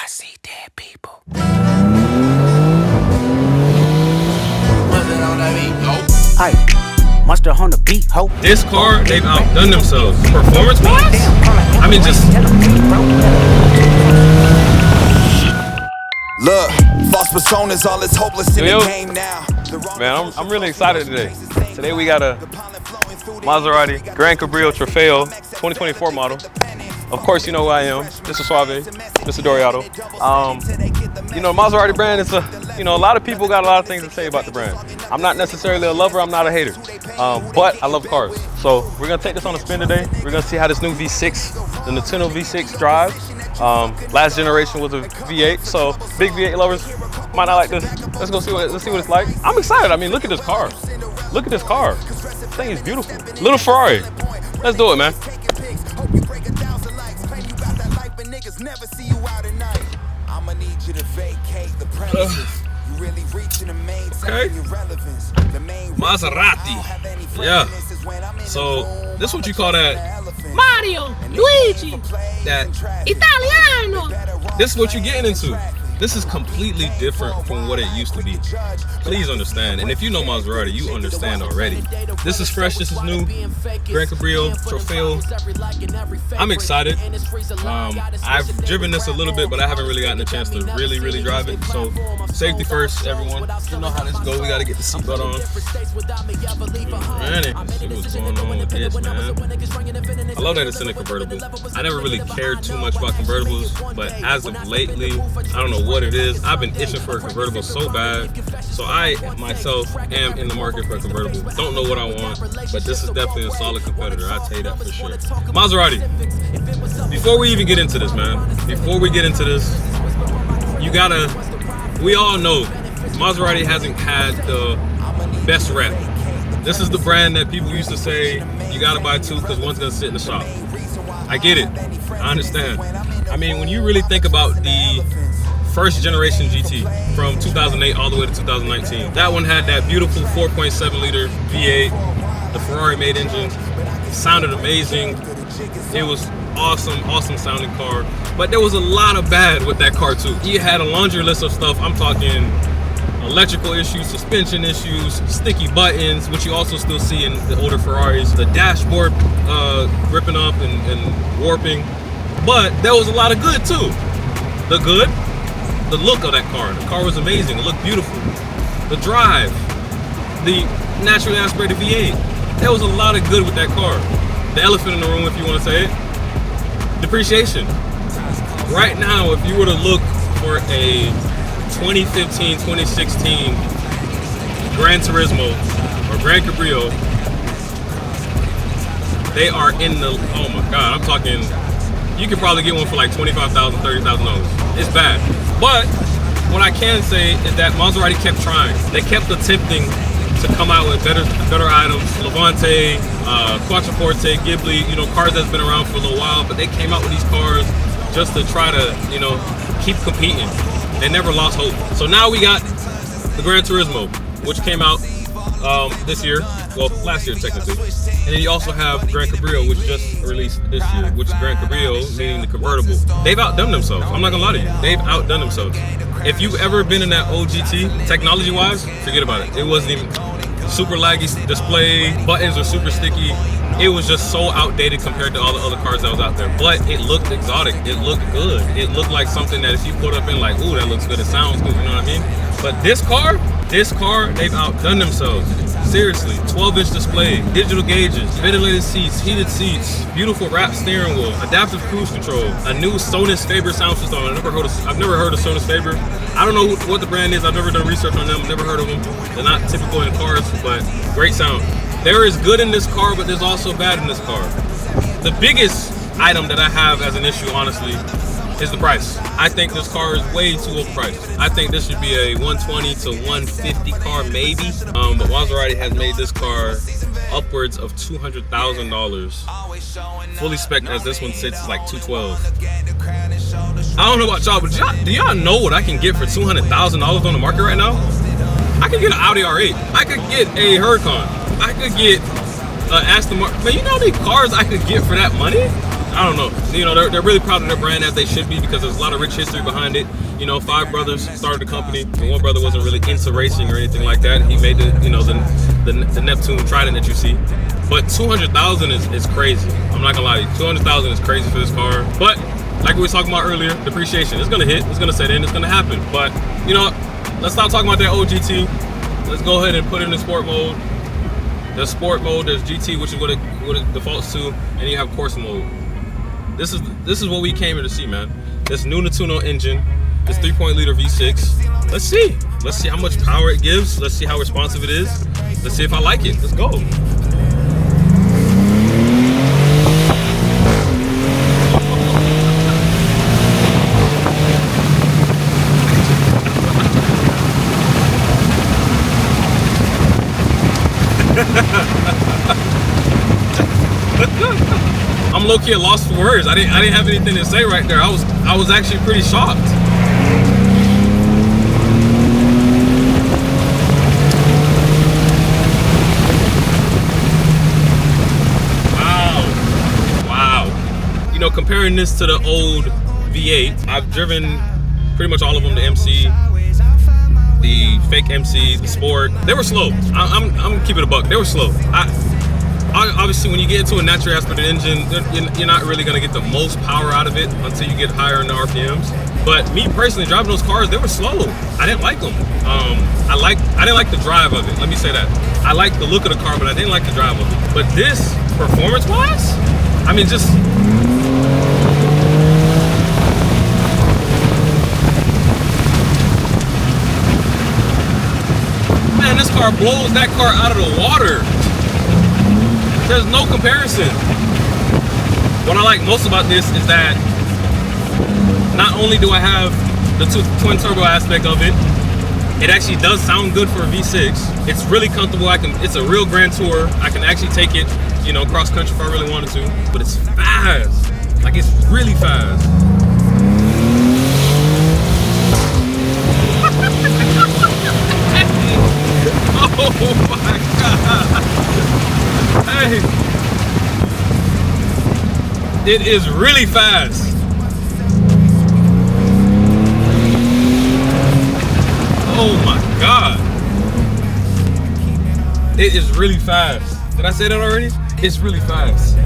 I see dead people. Hey, mustard on the beat, ho. This car, they've outdone themselves. Performance-wise? I mean, just... Look, false personas, all is hopeless in the game now. Man, I'm really excited today. Today we got a Maserati GranCabrio Trofeo 2024 model. Of course, you know who I am, Mr. Suave, Mr. Dore Auto. You know, Maserati brand is a lot of people got a lot of things to say about the brand. I'm not necessarily a lover, I'm not a hater, but I love cars. So we're gonna take this on a spin today. We're gonna see how this new V6, the Nintendo V6 drives. Last generation was a V8, so big V8 lovers might not like this. Let's see what it's like. I'm excited. I mean, look at this car. Look at this car. This thing is beautiful. Little Ferrari. Let's do it, man. Okay. Maserati. Yeah. So this what you call that? Mario, Luigi, That Italiano. this is what you're getting into. This is completely different from what it used to be. Please understand, and if you know Maserati, you understand already. This is fresh, this is new. GranCabrio Trofeo. I'm excited. I've driven this a little bit, but I haven't really gotten a chance to really drive it. So safety first, everyone. You know how this goes. We gotta get the seatbelt on. Man, let's see what's going on with this, man. I love that it's in a convertible. I never really cared too much about convertibles, but as of lately, I don't know what it is. I've been itching for a convertible so bad. So I myself am in the market for a convertible. Don't know what I want, but this is definitely a solid competitor. I'll tell you that for sure. Maserati, before we even get into this, man, before we get into this, we all know Maserati hasn't had the best rep. This is the brand that people used to say, you gotta buy two because one's gonna sit in the shop. I get it, I understand. I mean, when you really think about the first generation GT from 2008 all the way to 2019. That one had that beautiful 4.7 liter V8, the Ferrari made engine, sounded amazing. It was awesome sounding car, but there was a lot of bad with that car too. He had a laundry list of stuff. I'm talking electrical issues, suspension issues, sticky buttons, which you also still see in the older Ferraris, the dashboard ripping up and warping, but there was a lot of good too. The look of that car. The car was amazing. It looked beautiful. The drive, the naturally aspirated V8. There was a lot of good with that car. The elephant in the room, if you want to say it. Depreciation. Right now, if you were to look for a 2015, 2016 Gran Turismo or GranCabrio, they are in the, oh my God, I'm talking, you could probably get one for like $25,000, $30,000. It's bad. But what I can say is that Maserati kept trying. They kept attempting to come out with better items. Levante, Quattroporte, Ghibli, cars that's been around for a little while, but they came out with these cars just to try to, keep competing. They never lost hope. So now we got the Gran Turismo, which came out this year, well, last year technically. And then you also have GranCabrio, which just released this year, which is GranCabrio, meaning the convertible. They've outdone themselves. I'm not gonna lie to you. They've outdone themselves. If you've ever been in that old GT, technology-wise, forget about it. It wasn't even super laggy display, buttons were super sticky. It was just so outdated compared to all the other cars that was out there. But it looked exotic. It looked good. It looked like something that if you put up in like, ooh, that looks good, it sounds good, you know what I mean? But this car, they've outdone themselves. Seriously, 12-inch display, digital gauges, ventilated seats, heated seats, beautiful wrapped steering wheel, adaptive cruise control, a new Sonus Faber sound system. I've never heard of Sonus Faber. I don't know what the brand is. I've never done research on them. Never heard of them. They're not typical in cars, but great sound. There is good in this car, but there's also bad in this car. The biggest item that I have as an issue, honestly, is the price. I think this car is way too overpriced. I think this should be a 120 to 150 car maybe, but Maserati has made this car upwards of $200,000. Fully spec as this one sits is like 212. I don't know about y'all, but do y'all know what I can get for $200,000 on the market right now? I could get an Audi R8. I could get a Huracan. I could get Aston Martin. Man, you know how many cars I could get for that money? I don't know. You know, they're really proud of their brand, as they should be, because there's a lot of rich history behind it. You know, 5 brothers started the company, and one brother wasn't really into racing or anything like that. He made the, you know, the Neptune Trident that you see. But 200,000 is crazy. I'm not gonna lie to you. 200,000 is crazy for this car. But like we were talking about earlier, depreciation. It's gonna hit. It's gonna set in. It's gonna happen. But you know, let's stop talking about that old GT. Let's go ahead and put it in sport mode. There's sport mode. There's GT, which is what it defaults to, and you have course mode. This is what we came here to see, man. This new Natuno engine, this 3.0-liter V6. Let's see. Let's see how much power it gives. Let's see how responsive it is. Let's see if I like it. Let's go. I'm low-key at lost for words. I didn't have anything to say right there. I was actually pretty shocked. Wow. You know, comparing this to the old V8, I've driven pretty much all of them, the MC, the fake MC, the Sport. They were slow. I'm gonna keep it a buck. They were slow. Obviously, when you get into a natural aspirated engine, you're not really gonna get the most power out of it until you get higher in the RPMs. But me personally, driving those cars, they were slow. I didn't like them. I didn't like the drive of it. Let me say that. I liked the look of the car, but I didn't like the drive of it. But this, performance-wise, I mean, just. Man, this car blows that car out of the water. There's no comparison. What I like most about this is that not only do I have the twin turbo aspect of it, it actually does sound good for a V6. It's really comfortable. It's a real Grand Tour. I can actually take it, you know, cross country if I really wanted to. But it's fast. Like, it's really fast. Oh my God. Hey, it is really fast. Oh my God. It is really fast. Did I say that already? It's really fast.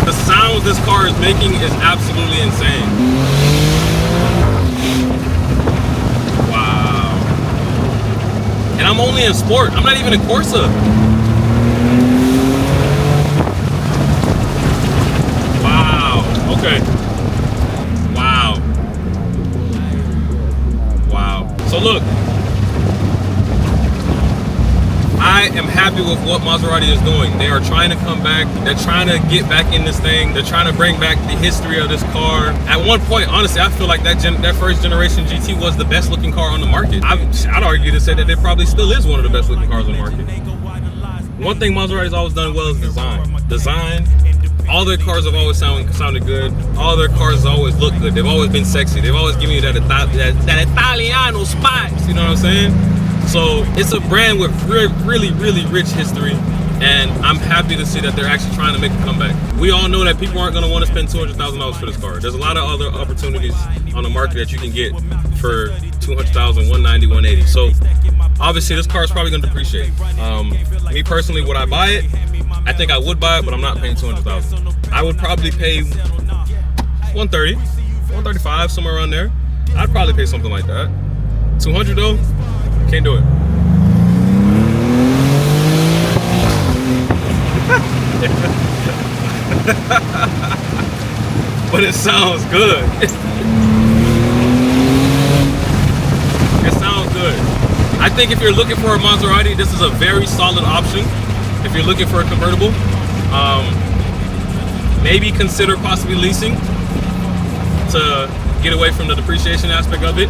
The sounds this car is making is absolutely insane. And I'm only in sport. I'm not even in Corsa. Wow. Okay. Wow. Wow. So look, I am happy with what Maserati is doing. They are trying to come back. They're trying to get back in this thing. They're trying to bring back the history of this car. At one point, honestly, I feel like that first generation GT was the best looking car on the market. I'd argue to say that it probably still is one of the best looking cars on the market. One thing Maserati's always done well is design. All their cars have always sounded good. All their cars always look good. They've always been sexy. They've always given you that Italiano spice. You know what I'm saying? So it's a brand with really rich history, and I'm happy to see that they're actually trying to make a comeback. We all know that people aren't going to want to spend $200,000 for this car. There's a lot of other opportunities on the market that you can get for $200,000, $190,000, $180,000. So obviously this car is probably going to depreciate. Me personally, would I buy it? I think I would buy it, but I'm not paying $200,000. I would probably pay $130,000, $135,000, somewhere around there. I'd probably pay something like that. $200,000 though. Can't do it. But it sounds good. It sounds good. I think if you're looking for a Maserati, this is a very solid option. If you're looking for a convertible, maybe consider possibly leasing to get away from the depreciation aspect of it.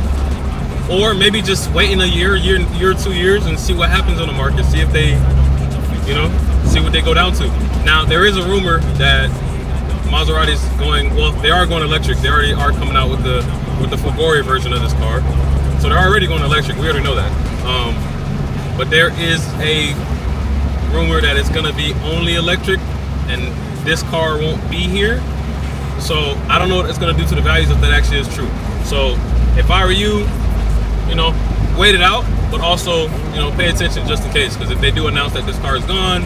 Or maybe just waiting a year or 2 years and see what happens on the market. See if they, you know, see what they go down to. Now, there is a rumor that Maserati's going, well, they are going electric. They already are coming out with the Fulgore version of this car. So they're already going electric. We already know that. But there is a rumor that it's gonna be only electric and this car won't be here. So I don't know what it's gonna do to the values if that actually is true. So if I were you, you know, wait it out, but also, you know, pay attention just in case, because if they do announce that this car is gone,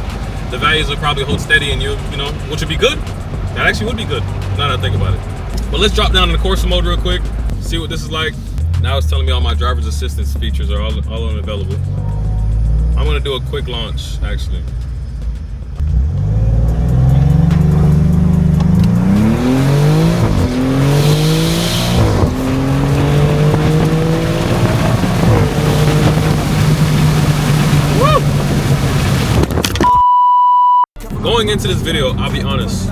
the values will probably hold steady, and you know, which would be good. That actually would be good, now that I think about it. But let's drop down in the Corsa mode real quick, see what this is like. Now it's telling me all my driver's assistance features are all unavailable. I'm gonna do a quick launch, actually. Going into this video, I'll be honest,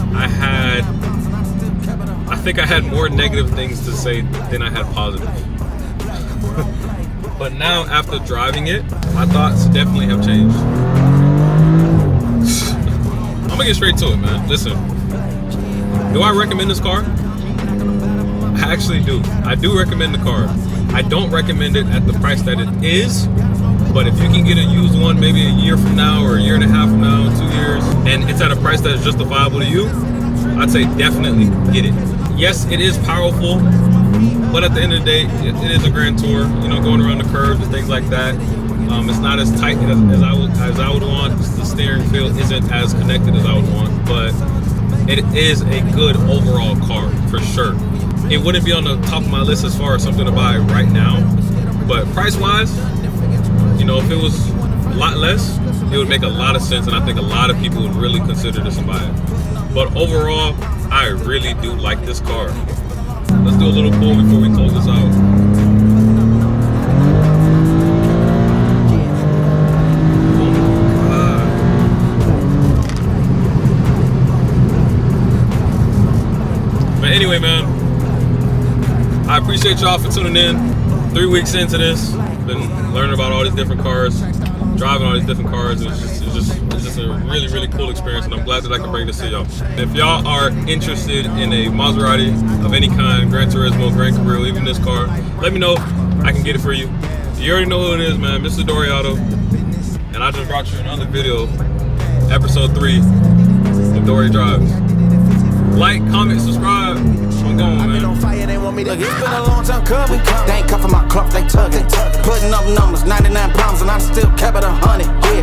I think I had more negative things to say than I had positive. But now, after driving it, my thoughts definitely have changed. I'm gonna get straight to it, man. Listen, do I recommend this car? I actually do. I do recommend the car. I don't recommend it at the price that it is. But if you can get a used one maybe a year from now or a year and a half from now, 2 years, and it's at a price that is justifiable to you, I'd say definitely get it. Yes, it is powerful, but at the end of the day, it is a Grand Tour, you know, going around the curves and things like that. It's not as tight as I would want. The steering feel isn't as connected as I would want, but it is a good overall car, for sure. It wouldn't be on the top of my list as far as something to buy right now, but price-wise, you know, if it was a lot less, it would make a lot of sense, and I think a lot of people would really consider this and buy it. But overall, I really do like this car. Let's do a little pull before we close this out. But anyway, man, I appreciate y'all for tuning in. 3 weeks into this, been learning about all these different cars, driving all these different cars. It's just a really, really cool experience, and I'm glad that I can bring this to y'all. If y'all are interested in a Maserati of any kind, Gran Turismo, GranCabrio, even this car, let me know. I can get it for you. You already know who it is, man. Mr. Dore Auto. And I just brought you another video, episode 3 of Dore Drives. Like, comment, subscribe. I'm going, man. On fire, they want me to. It's been a long time coming. They ain't cuffing my clock, they tugging. Putting up numbers, 99 pounds, and I'm still kept at 100. Yeah,